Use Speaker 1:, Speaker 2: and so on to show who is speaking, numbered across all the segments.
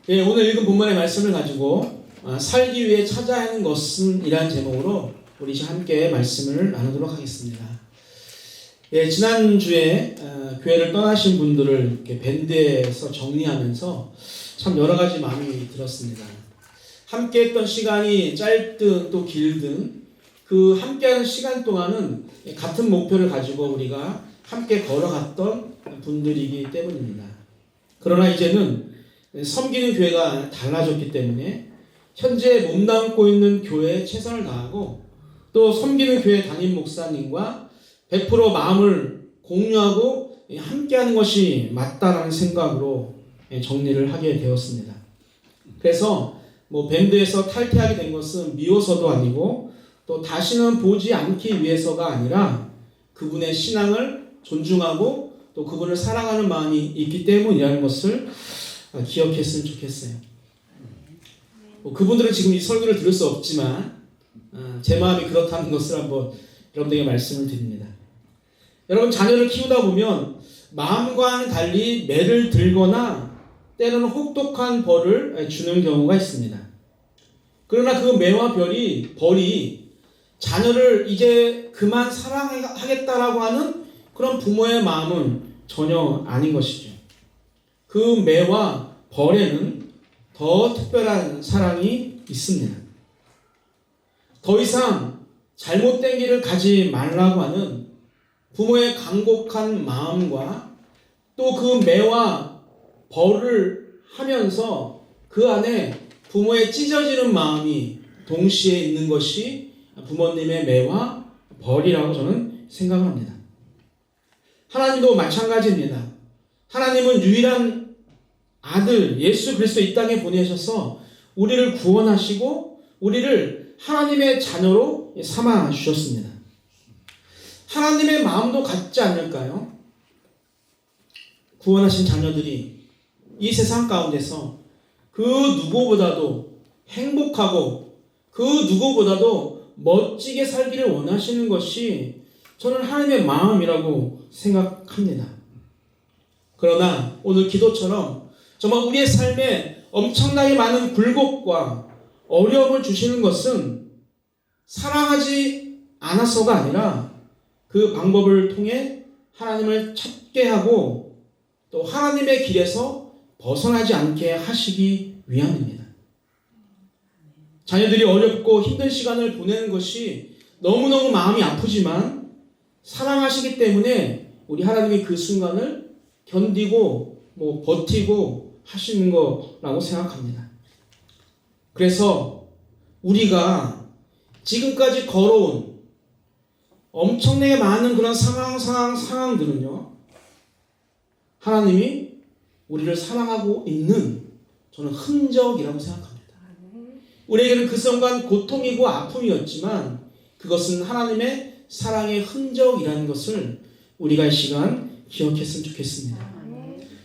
Speaker 1: 예, 오늘 읽은 본문의 말씀을 가지고 살기 위해 찾아야 하는 것은 이라는 제목으로 우리 함께 말씀을 나누도록 하겠습니다. 예, 지난주에 교회를 떠나신 분들을 이렇게 밴드에서 정리하면서 참 여러 가지 마음이 들었습니다. 함께 했던 시간이 짧든 또 길든 그 함께하는 시간 동안은 같은 목표를 가지고 우리가 함께 걸어갔던 분들이기 때문입니다. 그러나 이제는 섬기는 교회가 달라졌기 때문에 현재 몸담고 있는 교회에 최선을 다하고 또 섬기는 교회 담임 목사님과 100% 마음을 공유하고 함께하는 것이 맞다라는 생각으로 정리를 하게 되었습니다. 그래서 밴드에서 탈퇴하게 된 것은 미워서도 아니고 또 다시는 보지 않기 위해서가 아니라 그분의 신앙을 존중하고 또 그분을 사랑하는 마음이 있기 때문이라는 것을 기억했으면 좋겠어요. 그분들은 지금 이 설교를 들을 수 없지만 제 마음이 그렇다는 것을 한번 여러분들에게 말씀을 드립니다. 여러분, 자녀를 키우다 보면 마음과는 달리 매를 들거나 때로는 혹독한 벌을 주는 경우가 있습니다. 그러나 그 매와 벌이 자녀를 이제 그만 사랑하겠다라고 하는 그런 부모의 마음은 전혀 아닌 것이죠. 그 매와 벌에는 더 특별한 사랑이 있습니다. 더 이상 잘못된 길을 가지 말라고 하는 부모의 간곡한 마음과 또 그 매와 벌을 하면서 그 안에 부모의 찢어지는 마음이 동시에 있는 것이 부모님의 매와 벌이라고 저는 생각을 합니다. 하나님도 마찬가지입니다. 하나님은 유일한 아들 예수 그리스도 이 땅에 보내셔서 우리를 구원하시고 우리를 하나님의 자녀로 삼아 주셨습니다. 하나님의 마음도 같지 않을까요? 구원하신 자녀들이 이 세상 가운데서 그 누구보다도 행복하고 그 누구보다도 멋지게 살기를 원하시는 것이 저는 하나님의 마음이라고 생각합니다. 그러나 오늘 기도처럼 정말 우리의 삶에 엄청나게 많은 굴곡과 어려움을 주시는 것은 사랑하지 않아서가 아니라 그 방법을 통해 하나님을 찾게 하고 또 하나님의 길에서 벗어나지 않게 하시기 위함입니다. 자녀들이 어렵고 힘든 시간을 보내는 것이 너무너무 마음이 아프지만 사랑하시기 때문에 우리 하나님이 그 순간을 견디고 버티고 하시는 거라고 생각합니다. 그래서 우리가 지금까지 걸어온 엄청나게 많은 그런 상황들은요, 하나님이 우리를 사랑하고 있는 저는 흔적이라고 생각합니다. 우리에게는 그 순간 고통이고 아픔이었지만 그것은 하나님의 사랑의 흔적이라는 것을 우리가 이 시간 기억했으면 좋겠습니다.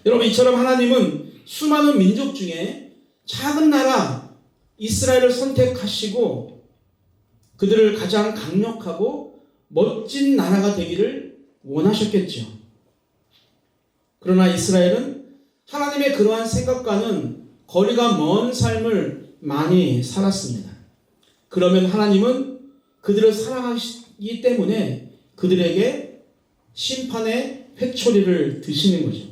Speaker 1: 여러분, 이처럼 하나님은 수많은 민족 중에 작은 나라 이스라엘을 선택하시고 그들을 가장 강력하고 멋진 나라가 되기를 원하셨겠죠. 그러나 이스라엘은 하나님의 그러한 생각과는 거리가 먼 삶을 많이 살았습니다. 그러면 하나님은 그들을 사랑하시기 때문에 그들에게 심판의 회초리를 드시는 거죠.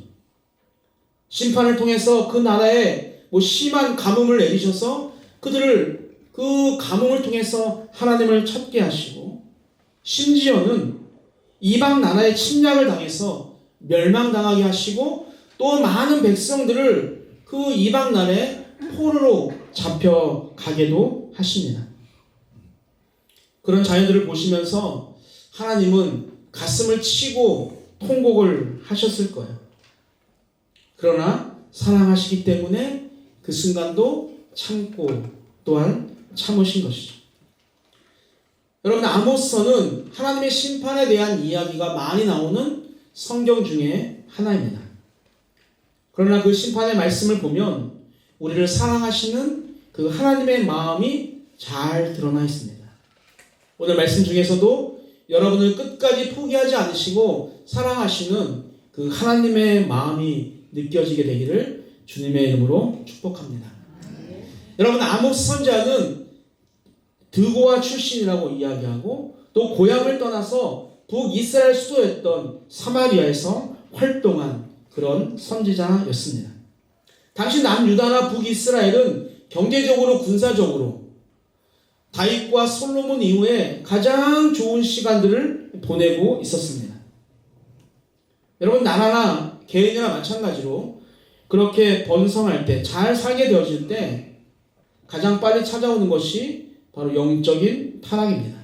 Speaker 1: 심판을 통해서 그 나라에 심한 가뭄을 내리셔서 그들을 그 가뭄을 통해서 하나님을 찾게 하시고 심지어는 이방 나라의 침략을 당해서 멸망당하게 하시고 또 많은 백성들을 그 이방 나라의 포로로 잡혀가게도 하십니다. 그런 자녀들을 보시면서 하나님은 가슴을 치고 통곡을 하셨을 거예요. 그러나 사랑하시기 때문에 그 순간도 참고 또한 참으신 것이죠. 여러분, 아모스서는 하나님의 심판에 대한 이야기가 많이 나오는 성경 중에 하나입니다. 그러나 그 심판의 말씀을 보면 우리를 사랑하시는 그 하나님의 마음이 잘 드러나 있습니다. 오늘 말씀 중에서도 여러분을 끝까지 포기하지 않으시고 사랑하시는 그 하나님의 마음이 느껴지게 되기를 주님의 이름으로 축복합니다. 여러분, 아모스 선지자는 드고아 출신이라고 이야기하고 또 고향을 떠나서 북이스라엘 수도였던 사마리아에서 활동한 그런 선지자였습니다. 당시 남유다나 북이스라엘은 경제적으로 군사적으로 다윗과 솔로몬 이후에 가장 좋은 시간들을 보내고 있었습니다. 여러분, 나라나 개인이나 마찬가지로 그렇게 번성할 때, 잘 살게 되어질 때 가장 빨리 찾아오는 것이 바로 영적인 타락입니다.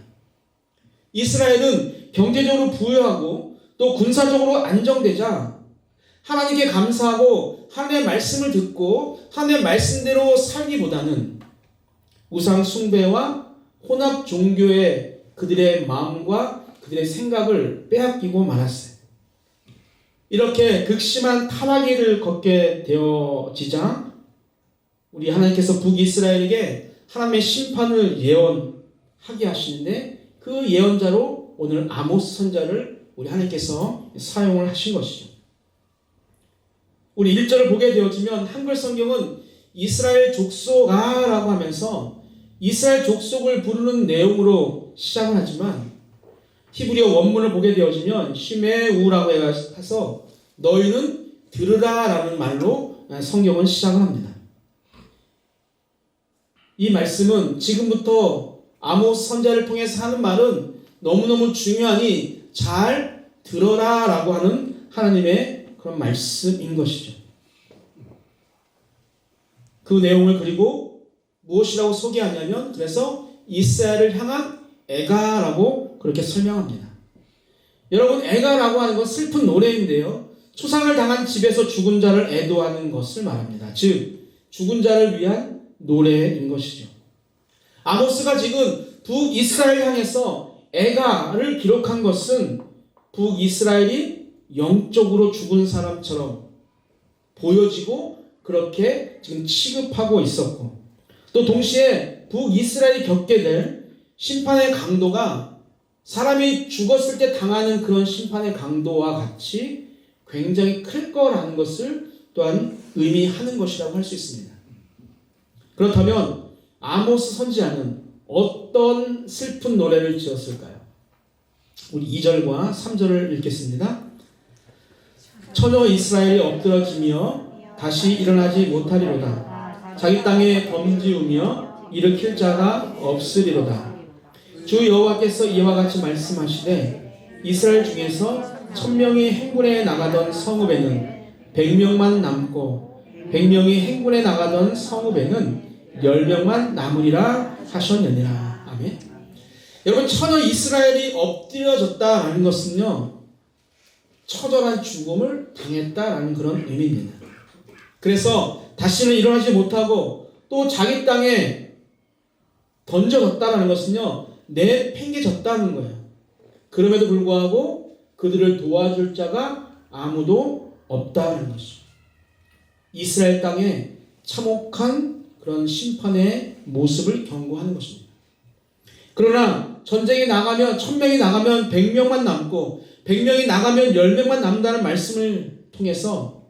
Speaker 1: 이스라엘은 경제적으로 부유하고 또 군사적으로 안정되자 하나님께 감사하고 하나님의 말씀을 듣고 하나님의 말씀대로 살기보다는 우상 숭배와 혼합 종교에 그들의 마음과 그들의 생각을 빼앗기고 말았어요. 이렇게 극심한 타락의 길을 걷게 되어지자 우리 하나님께서 북이스라엘에게 하나님의 심판을 예언하게 하시는데 그 예언자로 오늘 아모스 선지자를 우리 하나님께서 사용을 하신 것이죠. 우리 1절을 보게 되어지면 한글 성경은 이스라엘 족속아라고 하면서 이스라엘 족속을 부르는 내용으로 시작을 하지만 히브리어 원문을 보게 되어지면 시메우라고 해서 너희는 들으라라는 말로 성경은 시작을 합니다. 이 말씀은 지금부터 아모스 선지자를 통해서 하는 말은 너무너무 중요하니 잘 들어라라고 하는 하나님의 그런 말씀인 것이죠. 그 내용을 그리고 무엇이라고 소개하냐면 그래서 이스라엘을 향한 애가라고 그렇게 설명합니다. 여러분, 애가라고 하는 건 슬픈 노래인데요. 초상을 당한 집에서 죽은 자를 애도하는 것을 말합니다. 즉 죽은 자를 위한 노래인 것이죠. 아모스가 지금 북이스라엘 향해서 애가를 기록한 것은 북이스라엘이 영적으로 죽은 사람처럼 보여지고 그렇게 지금 취급하고 있었고 또 동시에 북이스라엘이 겪게 될 심판의 강도가 사람이 죽었을 때 당하는 그런 심판의 강도와 같이 굉장히 클 거라는 것을 또한 의미하는 것이라고 할 수 있습니다. 그렇다면 아모스 선지자는 어떤 슬픈 노래를 지었을까요? 우리 2절과 3절을 읽겠습니다. 처녀 이스라엘이 엎드러지며 다시 일어나지 못하리로다. 자기 땅에 범지우며 일으킬 자가 없으리로다. 주 여호와께서 이와 같이 말씀하시되 이스라엘 중에서 1000명이 행군에 나가던 성읍에는 100명만 남고 100명이 행군에 나가던 성읍에는 10명만 남으리라 하셨느니라. 아멘. 여러분, 처녀 이스라엘이 엎드려졌다라는 것은요, 처절한 죽음을 당했다라는 그런 의미입니다. 그래서 다시는 일어나지 못하고 또 자기 땅에 던져졌다라는 것은요, 내팽개졌다는 거예요. 그럼에도 불구하고 그들을 도와줄 자가 아무도 없다는 것이죠. 이스라엘 땅에 참혹한 그런 심판의 모습을 경고하는 것입니다. 그러나 전쟁에 나가면 1000명이 나가면 100명만 남고 100명이 나가면 10명만 남는다는 말씀을 통해서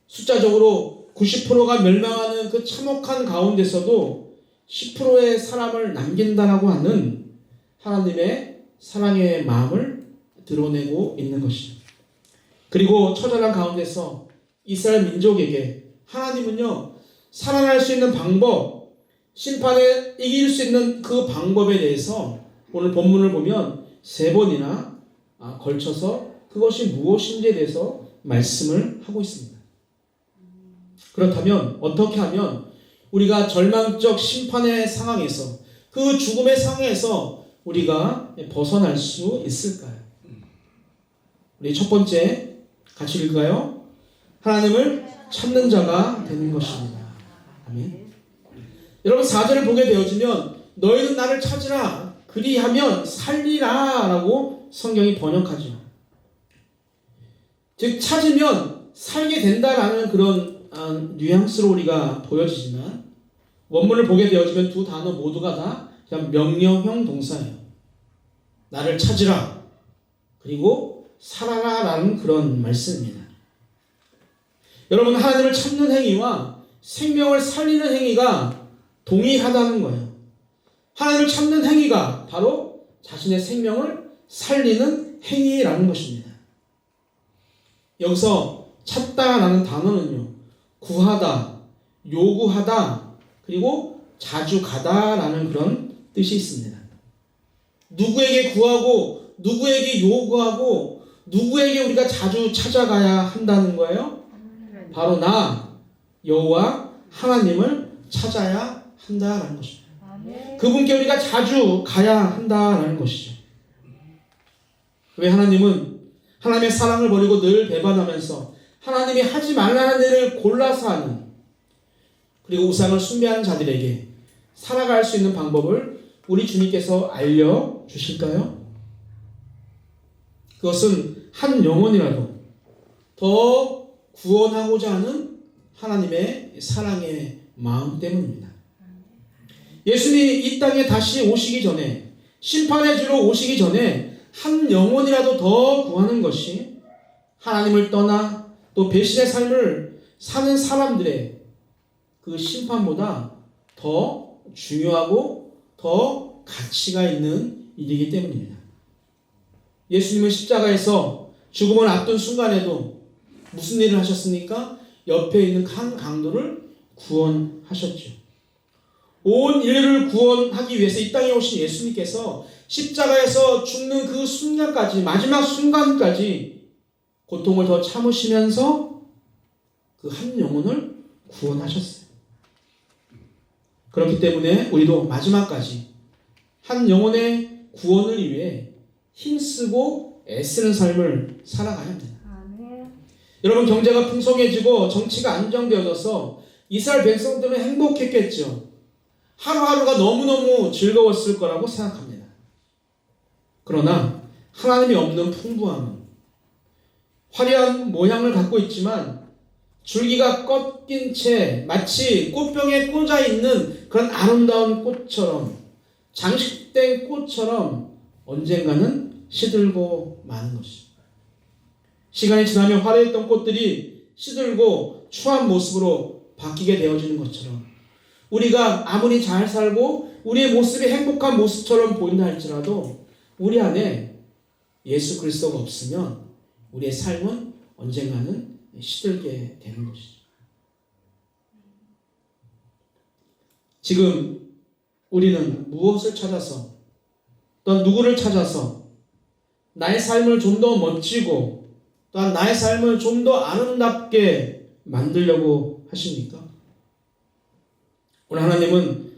Speaker 1: 숫자적으로 90%가 멸망하는 그 참혹한 가운데서도 10%의 사람을 남긴다라고 하는 하나님의 사랑의 마음을 드러내고 있는 것이죠. 그리고 처절한 가운데서 이스라엘 민족에게 하나님은요, 살아날 수 있는 방법, 심판에 이길 수 있는 그 방법에 대해서 오늘 본문을 보면 3번이나 걸쳐서 그것이 무엇인지에 대해서 말씀을 하고 있습니다. 그렇다면 어떻게 하면 우리가 절망적 심판의 상황에서 그 죽음의 상황에서 우리가 벗어날 수 있을까요? 우리 첫 번째 같이 읽을까요? 하나님을 찾는 자가 되는 것입니다. 아멘. 여러분, 4절을 보게 되어지면 너희는 나를 찾으라 그리하면 살리라 라고 성경이 번역하죠. 즉 찾으면 살게 된다라는 그런 뉘앙스로 우리가 보여지지만 원문을 보게 되어지면 두 단어 모두가 다 그냥 명령형 동사예요. 나를 찾으라 그리고 살아라 라는 그런 말씀입니다. 여러분, 하나님을 찾는 행위와 생명을 살리는 행위가 동일하다는 거예요. 하나님을 찾는 행위가 바로 자신의 생명을 살리는 행위라는 것입니다. 여기서 찾다라는 단어는요, 구하다, 요구하다, 그리고 자주 가다라는 그런 뜻이 있습니다. 누구에게 구하고 누구에게 요구하고 누구에게 우리가 자주 찾아가야 한다는 거예요? 바로 나 여호와 하나님을 찾아야 한다라는 것입니다. 그분께 우리가 자주 가야 한다라는 것이죠. 왜? 하나님은 하나님의 사랑을 버리고 늘 배반하면서 하나님이 하지 말라는 일을 골라서 하는, 그리고 우상을 숭배하는 자들에게 살아갈 수 있는 방법을 우리 주님께서 알려주실까요? 그것은 한 영혼이라도 더 구원하고자 하는 하나님의 사랑의 마음 때문입니다. 예수님이 이 땅에 다시 오시기 전에, 심판의 주로 오시기 전에 한 영혼이라도 더 구하는 것이 하나님을 떠나 또 배신의 삶을 사는 사람들의 그 심판보다 더 중요하고 더 가치가 있는 일이기 때문입니다. 예수님은 십자가에서 죽음을 앞둔 순간에도 무슨 일을 하셨습니까? 옆에 있는 한 강도를 구원하셨죠. 온 인류를 구원하기 위해서 이 땅에 오신 예수님께서 십자가에서 죽는 그 순간까지, 마지막 순간까지 고통을 더 참으시면서 그 한 영혼을 구원하셨어요. 그렇기 때문에 우리도 마지막까지 한 영혼의 구원을 위해 힘쓰고 애쓰는 삶을 살아가야 합니다. 여러분, 경제가 풍성해지고 정치가 안정되어져서 이스라엘 백성들은 행복했겠죠. 하루하루가 너무너무 즐거웠을 거라고 생각합니다. 그러나 하나님이 없는 풍부함은 화려한 모양을 갖고 있지만 줄기가 꺾인 채 마치 꽃병에 꽂아 있는 그런 아름다운 꽃처럼, 장식된 꽃처럼 언젠가는 시들고 마는 것이죠. 시간이 지나면 화려했던 꽃들이 시들고 추한 모습으로 바뀌게 되어지는 것처럼 우리가 아무리 잘 살고 우리의 모습이 행복한 모습처럼 보인다 할지라도 우리 안에 예수 그리스도가 없으면 우리의 삶은 언젠가는 시들게 되는 것이죠. 지금 우리는 무엇을 찾아서, 또 누구를 찾아서 나의 삶을 좀 더 멋지고 또한 나의 삶을 좀 더 아름답게 만들려고 하십니까? 오늘 하나님은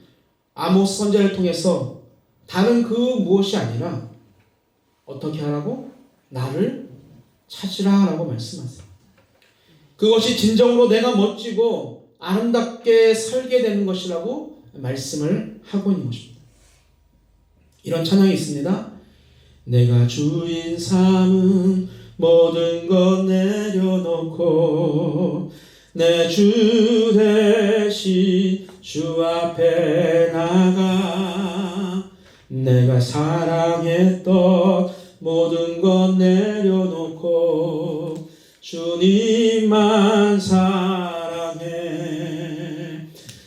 Speaker 1: 아모스 선지자를 통해서 다른 그 무엇이 아니라 어떻게 하라고? 나를 찾으라라고 말씀하세요. 그것이 진정으로 내가 멋지고 아름답게 살게 되는 것이라고 말씀을 하고 있는 것입니다. 이런 찬양이 있습니다. 내가 주인 삼은 모든 것 내려놓고 내 주 대신 주 앞에 나가 내가 사랑했던 모든 것 내려놓고 주님만 사랑해.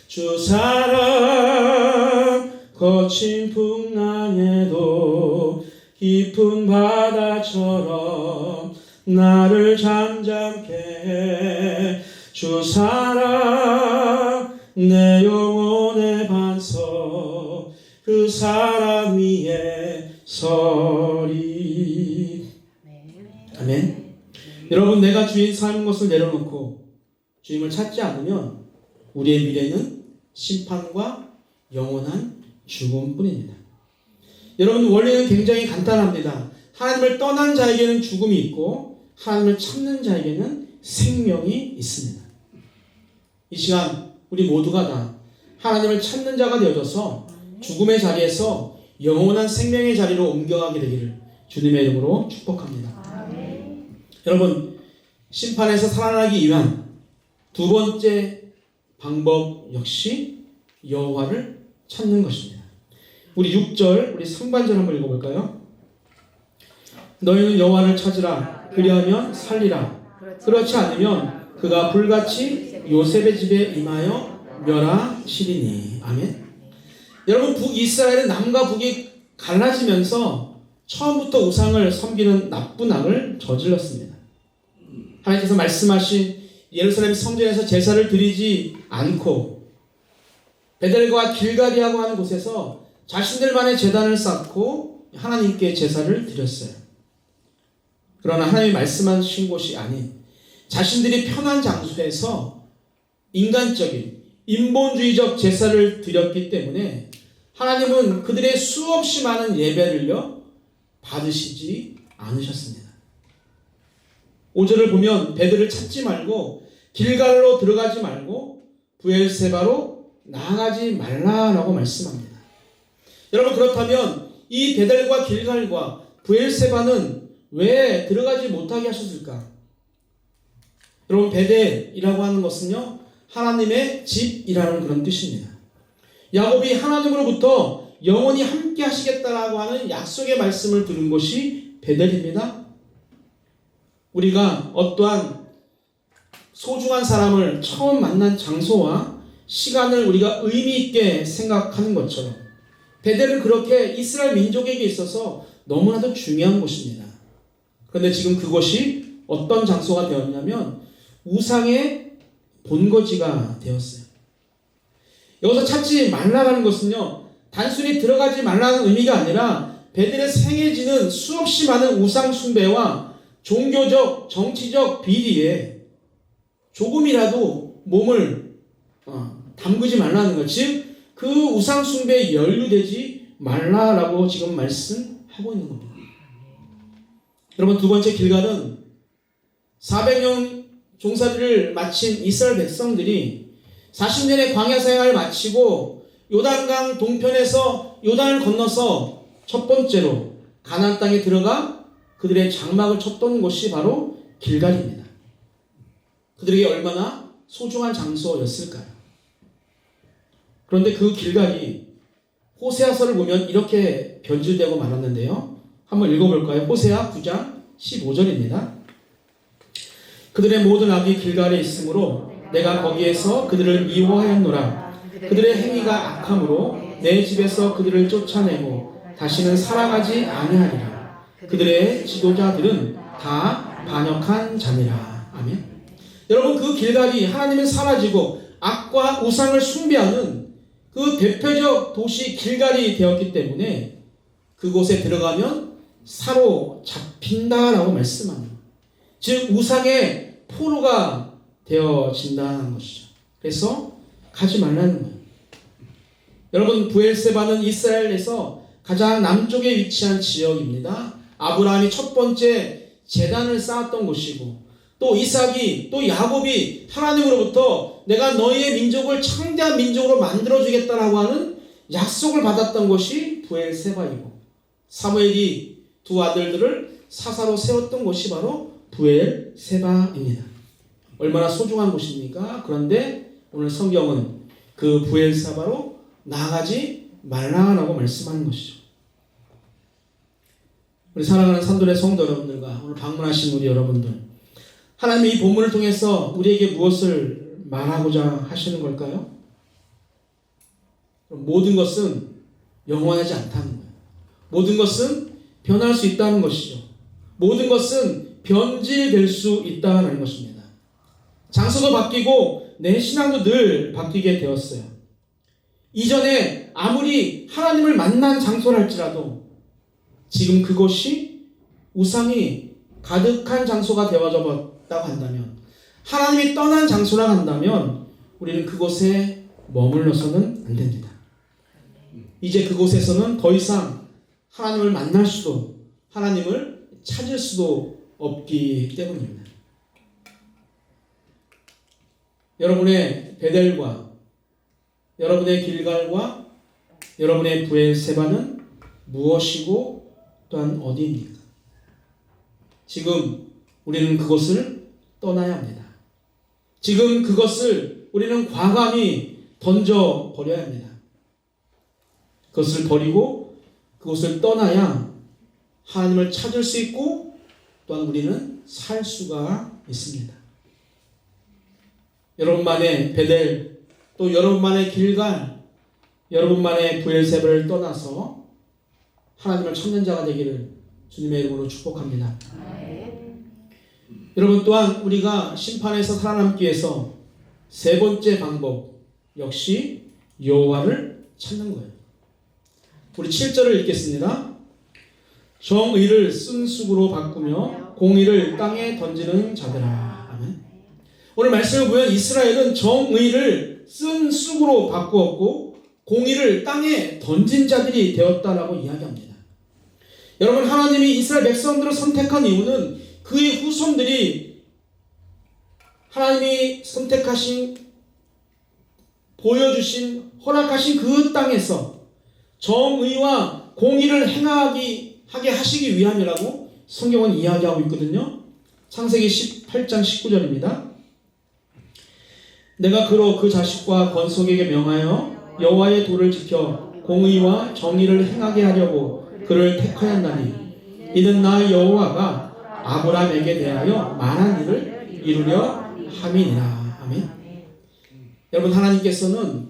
Speaker 1: 주 사랑 거친 풍랑에도 깊은 바다처럼 나를 잠잠케 해. 주 사랑 내 영혼의 반석 그 사랑 위에 서리. 아멘. 여러분, 내가 주인 삶은 것을 내려놓고 주님을 찾지 않으면 우리의 미래는 심판과 영원한 죽음뿐입니다. 여러분, 원리는 굉장히 간단합니다. 하나님을 떠난 자에게는 죽음이 있고 하나님을 찾는 자에게는 생명이 있습니다. 이 시간 우리 모두가 다 하나님을 찾는 자가 되어져서 죽음의 자리에서 영원한 생명의 자리로 옮겨가게 되기를 주님의 이름으로 축복합니다. 여러분, 심판에서 살아나기 위한 두 번째 방법 역시 여호와를 찾는 것입니다. 우리 6절, 우리 상반절 한번 읽어볼까요? 너희는 여호와를 찾으라. 그리하면 살리라. 그렇지 않으면 그가 불같이 요셉의 집에 임하여 멸하시리니. 아멘. 여러분, 북이스라엘은 남과 북이 갈라지면서 처음부터 우상을 섬기는 나쁜 악을 저질렀습니다. 하나님께서 말씀하신 예루살렘 성전에서 제사를 드리지 않고 베델과 길갈이라고 하는 곳에서 자신들만의 제단을 쌓고 하나님께 제사를 드렸어요. 그러나 하나님이 말씀하신 곳이 아닌 자신들이 편한 장소에서 인간적인 인본주의적 제사를 드렸기 때문에 하나님은 그들의 수없이 많은 예배를요 받으시지 않으셨습니다. 5절을 보면 베델을 찾지 말고 길갈로 들어가지 말고 브엘세바로 나아가지 말라라고 말씀합니다. 여러분, 그렇다면 이 베델과 길갈과 브엘세바는 왜 들어가지 못하게 하셨을까? 여러분, 베델이라고 하는 것은요 하나님의 집이라는 그런 뜻입니다. 야곱이 하나님으로부터 영원히 함께 하시겠다라고 하는 약속의 말씀을 들은 곳이 베델입니다. 우리가 어떠한 소중한 사람을 처음 만난 장소와 시간을 우리가 의미 있게 생각하는 것처럼 베델은 그렇게 이스라엘 민족에게 있어서 너무나도 중요한 곳입니다. 그런데 지금 그곳이 어떤 장소가 되었냐면 우상의 본거지가 되었어요. 여기서 찾지 말라는 것은요 단순히 들어가지 말라는 의미가 아니라 베델에 생겨지는 수없이 많은 우상 숭배와 종교적, 정치적 비리에 조금이라도 몸을 담그지 말라는 것. 즉 그 우상 숭배에 연루되지 말라라고 지금 말씀하고 있는 겁니다. 여러분, 두 번째 길갈은 400년 종살이를 마친 이스라엘 백성들이 40년의 광야 생활을 마치고 요단강 동편에서 요단을 건너서 첫 번째로 가나안 땅에 들어가 그들의 장막을 쳤던 곳이 바로 길갈입니다. 그들에게 얼마나 소중한 장소였을까요? 그런데 그 길갈이 호세아서를 보면 이렇게 변질되고 말았는데요. 한번 읽어볼까요? 호세아 9장 15절입니다. 그들의 모든 악이 길갈에 있으므로 내가 거기에서 그들을 미워하였노라. 그들의 행위가 악함으로 내 집에서 그들을 쫓아내고 다시는 사랑하지 아니하리라. 그들의 지도자들은 다 반역한 자니라. 아멘. 여러분, 그 길갈이 하나님은 사라지고 악과 우상을 숭배하는 그 대표적 도시 길갈이 되었기 때문에 그곳에 들어가면 사로잡힌다라고 말씀합니다. 즉 우상의 포로가 되어진다는 것이죠. 그래서 가지 말라는 거예요. 여러분, 브엘세바는 이스라엘에서 가장 남쪽에 위치한 지역입니다. 아브라함이 첫 번째 제단을 쌓았던 곳이고 또 이삭이 또 야곱이 하나님으로부터 내가 너희의 민족을 창대한 민족으로 만들어주겠다라고 하는 약속을 받았던 곳이 브엘세바이고 사무엘이 두 아들들을 사사로 세웠던 곳이 바로 브엘세바입니다. 얼마나 소중한 곳입니까? 그런데 오늘 성경은 그 브엘세바로 나아가지 말라라고 말씀하는 것이죠. 우리 사랑하는 산돌의 성도 여러분들과 오늘 방문하신 우리 여러분들, 하나님이 이 본문을 통해서 우리에게 무엇을 말하고자 하시는 걸까요? 모든 것은 영원하지 않다는 거예요. 모든 것은 변할 수 있다는 것이죠. 모든 것은 변질될 수 있다는 것입니다. 장소도 바뀌고 내 신앙도 늘 바뀌게 되었어요. 이전에 아무리 하나님을 만난 장소랄지라도 지금 그곳이 우상이 가득한 장소가 되어졌다고 한다면, 하나님이 떠난 장소라 한다면 우리는 그곳에 머물러서는 안 됩니다. 이제 그곳에서는 더 이상 하나님을 만날 수도 하나님을 찾을 수도 없기 때문입니다. 여러분의 베델과 여러분의 길갈과 여러분의 브엘세바는 무엇이고 또한 어디입니까? 지금 우리는 그것을 떠나야 합니다. 지금 그것을 우리는 과감히 던져버려야 합니다. 그것을 버리고 그것을 떠나야 하나님을 찾을 수 있고 또한 우리는 살 수가 있습니다. 여러분만의 베델, 또 여러분만의 길갈, 여러분만의 브엘세바를 떠나서 하나님을 찾는 자가 되기를 주님의 이름으로 축복합니다. 여러분, 또한 우리가 심판에서 살아남기 위해서 세 번째 방법 역시 여호와를 찾는 거예요. 우리 7절을 읽겠습니다. 정의를 쓴쑥으로 바꾸며 공의를 땅에 던지는 자들아. 아멘. 오늘 말씀을 보면 이스라엘은 정의를 쓴쑥으로 바꾸었고 공의를 땅에 던진 자들이 되었다라고 이야기합니다. 여러분, 하나님이 이스라엘 백성들을 선택한 이유는 그의 후손들이 하나님이 선택하신, 보여주신, 허락하신 그 땅에서 정의와 공의를 하게 하시기 위함이라고 성경은 이야기하고 있거든요. 창세기 18장 19절입니다. 내가 그로 그 자식과 건속에게 명하여 여호와의 도를 지켜 공의와 정의를 행하게 하려고 그를 택하였나니 이는 나 여호와가 아브라함에게 대하여 말한 일을 이루려 함이니라. 아멘. 여러분, 하나님께서는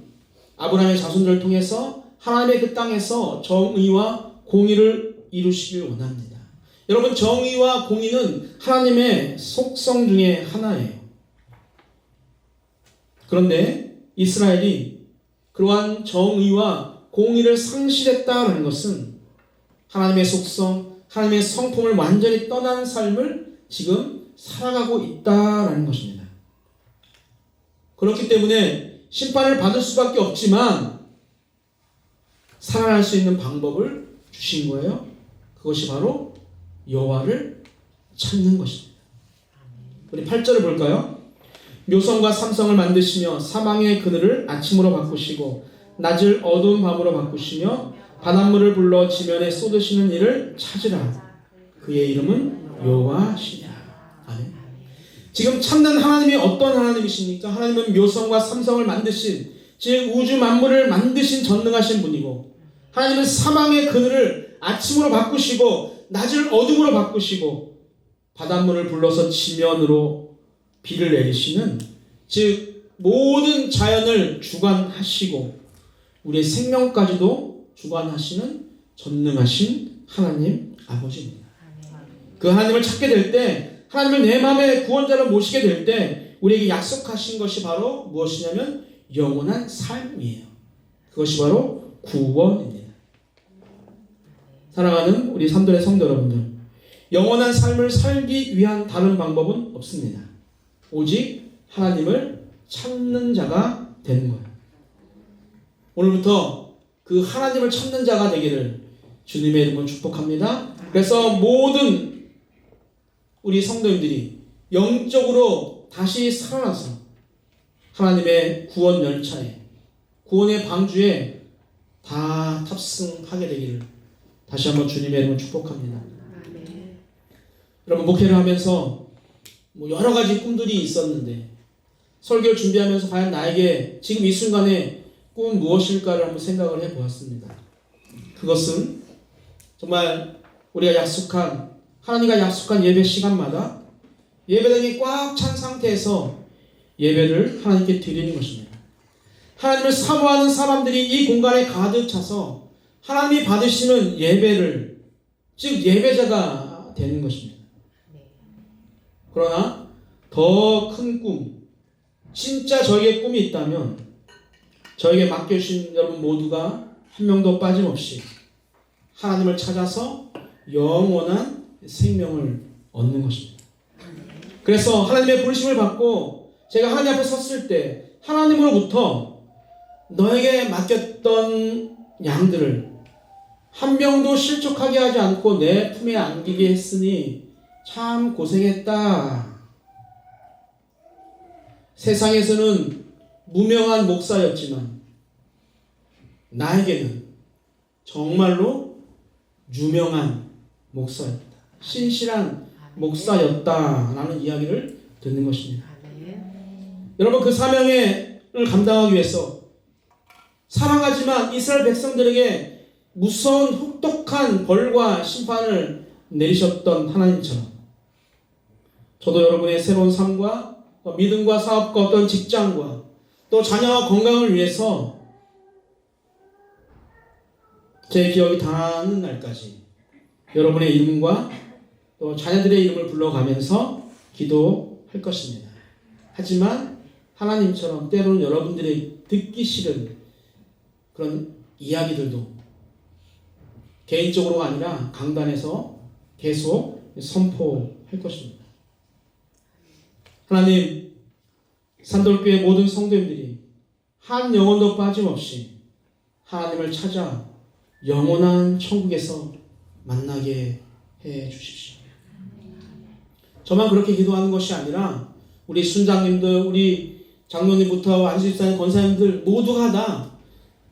Speaker 1: 아브라함의 자손들을 통해서 하나님의 그 땅에서 정의와 공의를 이루시길 원합니다. 여러분, 정의와 공의는 하나님의 속성 중에 하나예요. 그런데 이스라엘이 그러한 정의와 공의를 상실했다는 것은 하나님의 속성, 하나님의 성품을 완전히 떠난 삶을 지금 살아가고 있다는 것입니다. 그렇기 때문에 심판을 받을 수밖에 없지만 살아날 수 있는 방법을 주신 거예요. 그것이 바로 여호와를 찾는 것입니다. 우리 8절을 볼까요? 묘성과 삼성을 만드시며 사망의 그늘을 아침으로 바꾸시고 낮을 어두운 밤으로 바꾸시며 바닷물을 불러 지면에 쏟으시는 이를 찾으라. 그의 이름은 여호와시냐. 아멘. 지금 찾는 하나님이 어떤 하나님이십니까? 하나님은 묘성과 삼성을 만드신, 즉 우주 만물을 만드신 전능하신 분이고, 하나님은 사망의 그늘을 아침으로 바꾸시고 낮을 어둠으로 바꾸시고 바닷물을 불러서 지면으로 비를 내리시는, 즉 모든 자연을 주관하시고 우리의 생명까지도 주관하시는 전능하신 하나님 아버지입니다. 그 하나님을 찾게 될 때, 하나님을 내 마음의 구원자로 모시게 될 때 우리에게 약속하신 것이 바로 무엇이냐면 영원한 삶이에요. 그것이 바로 구원입니다. 사랑하는 우리 삼돌의 성도 여러분들, 영원한 삶을 살기 위한 다른 방법은 없습니다. 오직 하나님을 찾는 자가 되는 거예요. 오늘부터 그 하나님을 찾는 자가 되기를 주님의 이름으로 축복합니다. 그래서 모든 우리 성도님들이 영적으로 다시 살아나서 하나님의 구원 열차에, 구원의 방주에 다 탑승하게 되기를 다시 한번 주님의 이름으로 축복합니다. 여러분, 목회를 하면서 여러 가지 꿈들이 있었는데 설교를 준비하면서 과연 나에게 지금 이 순간에 꿈은 무엇일까를 한번 생각을 해보았습니다. 그것은 정말 우리가 하나님과 약속한 예배 시간마다 예배당이 꽉 찬 상태에서 예배를 하나님께 드리는 것입니다. 하나님을 사모하는 사람들이 이 공간에 가득 차서 하나님이 받으시는 예배를, 즉 예배자가 되는 것입니다. 그러나 더 큰 꿈, 진짜 저에게 꿈이 있다면 저에게 맡겨주신 여러분 모두가 한 명도 빠짐없이 하나님을 찾아서 영원한 생명을 얻는 것입니다. 그래서 하나님의 부르심을 받고 제가 하나님 앞에 섰을 때 하나님으로부터 너에게 맡겼던 양들을 한 명도 실족하게 하지 않고 내 품에 안기게 했으니 참 고생했다. 세상에서는 무명한 목사였지만 나에게는 정말로 유명한 목사였다. 신실한 목사였다라는 이야기를 듣는 것입니다. 여러분, 그 사명을 감당하기 위해서 사랑하지만 이스라엘 백성들에게 무서운 혹독한 벌과 심판을 내리셨던 하나님처럼 저도 여러분의 새로운 삶과 믿음과 사업과 어떤 직장과 또 자녀와 건강을 위해서 제 기억이 닿는 날까지 여러분의 이름과 또 자녀들의 이름을 불러가면서 기도할 것입니다. 하지만 하나님처럼 때로는 여러분들이 듣기 싫은 그런 이야기들도 개인적으로가 아니라 강단에서 계속 선포할 것입니다. 하나님, 산돌교회 모든 성도님들이 한 영혼도 빠짐없이 하나님을 찾아 영원한 천국에서 만나게 해 주십시오. 저만 그렇게 기도하는 것이 아니라 우리 순장님들, 우리 장로님부터 안수집사님, 권사님들 모두가 다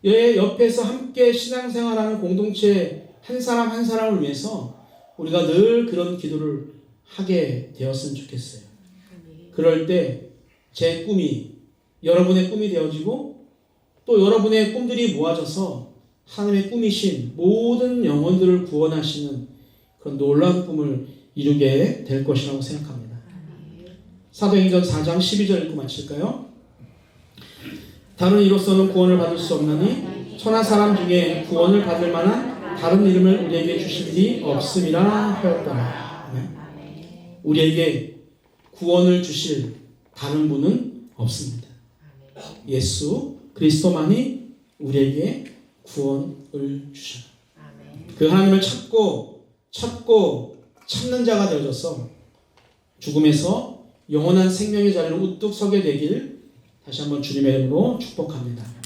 Speaker 1: 옆에서 함께 신앙생활하는 공동체 한 사람 한 사람을 위해서 우리가 늘 그런 기도를 하게 되었으면 좋겠어요. 그럴 때 제 꿈이 여러분의 꿈이 되어지고 또 여러분의 꿈들이 모아져서 하나님의 꿈이신 모든 영혼들을 구원하시는 그런 놀라운 꿈을 이루게 될 것이라고 생각합니다. 사도행전 4장 12절 읽고 마칠까요? 다른 이로서는 구원을 받을 수 없나니 천하 사람 중에 구원을 받을 만한 다른 이름을 우리에게 주신 이 없음이라 하였더라. 우리에게 구원을 주실 다른 분은 없습니다. 예수 그리스도만이 우리에게 구원을 주셔. 그 하나님을 찾고 찾는 자가 되어져서 죽음에서 영원한 생명의 자리로 우뚝 서게 되길 다시 한번 주님의 이름으로 축복합니다.